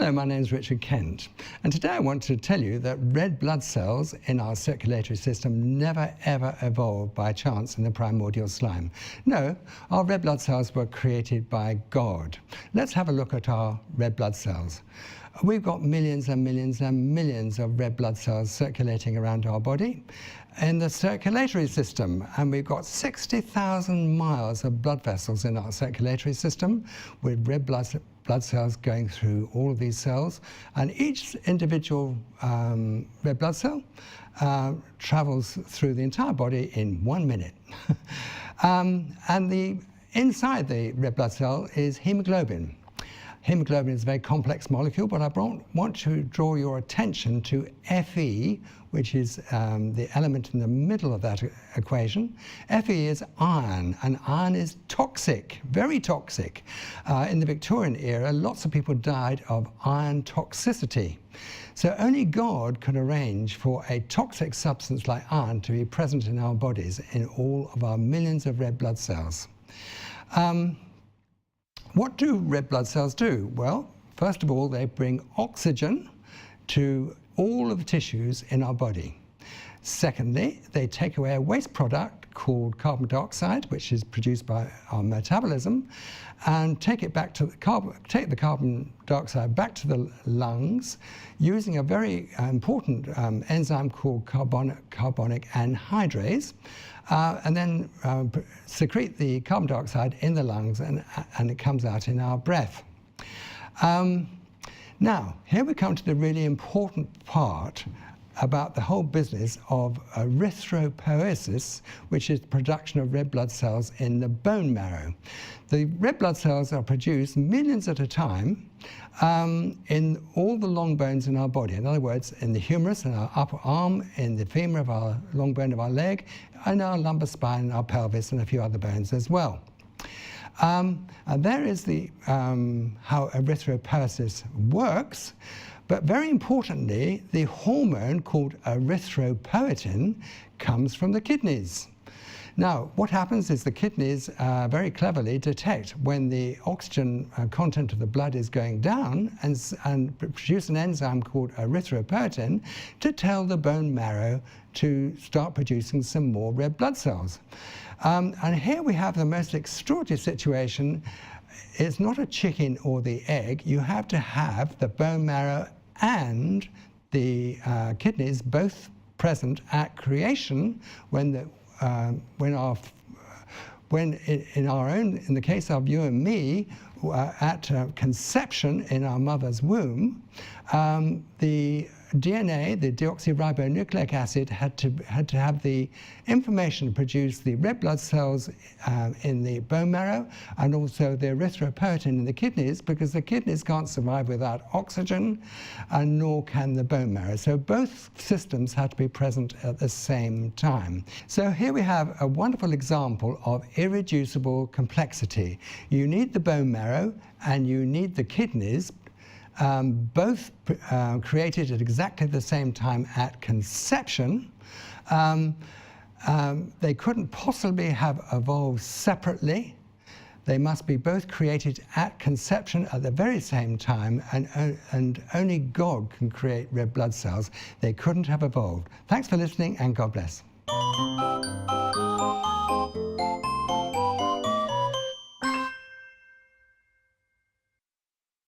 Hello, my name is Richard Kent, and today I want to tell you that red blood cells in our circulatory system never ever evolved by chance in the primordial slime. No, our red blood cells were created by God. Let's have a look at our red blood cells. We've got millions and millions and millions of red blood cells circulating around our body in the circulatory system, and we've got 60,000 miles of blood vessels in our circulatory system with red blood cells going through all of these cells, and each individual red blood cell travels through the entire body in 1 minute. And inside the red blood cell is hemoglobin. Hemoglobin is a very complex molecule, but I want to draw your attention to Fe, which is the element in the middle of that equation. Fe is iron, and iron is toxic, very toxic. In the Victorian era, lots of people died of iron toxicity. So only God could arrange for a toxic substance like iron to be present in our bodies in all of our millions of red blood cells. What do red blood cells do? Well, first of all, they bring oxygen to all of the tissues in our body. Secondly, they take away a waste product called carbon dioxide, which is produced by our metabolism, and take the carbon dioxide back to the lungs using a very important enzyme called carbonic anhydrase. And then secrete the carbon dioxide in the lungs, and it comes out in our breath. Now, here we come to the really important part about the whole business of erythropoiesis, which is the production of red blood cells in the bone marrow. The red blood cells are produced millions at a time in all the long bones in our body. In other words, in the humerus, in our upper arm, in the femur of our long bone of our leg, and our lumbar spine, our pelvis, and a few other bones as well. And there is how erythropoiesis works. But very importantly, the hormone called erythropoietin comes from the kidneys. Now, what happens is the kidneys very cleverly detect when the oxygen content of the blood is going down and produce an enzyme called erythropoietin to tell the bone marrow to start producing some more red blood cells. And here we have the most extraordinary situation. It's not a chicken or the egg. You have to have the bone marrow and the kidneys both present at creation in the case of you and me, at conception in our mother's womb, the DNA, the deoxyribonucleic acid, had to have the information to produce the red blood cells in the bone marrow, and also the erythropoietin in the kidneys, because the kidneys can't survive without oxygen, and nor can the bone marrow. So both systems had to be present at the same time. So here we have a wonderful example of irreducible complexity. You need the bone marrow and you need the kidneys, both created at exactly the same time at conception. They couldn't possibly have evolved separately. They must be both created at conception at the very same time, and only God can create red blood cells. They couldn't have evolved. Thanks for listening, and God bless.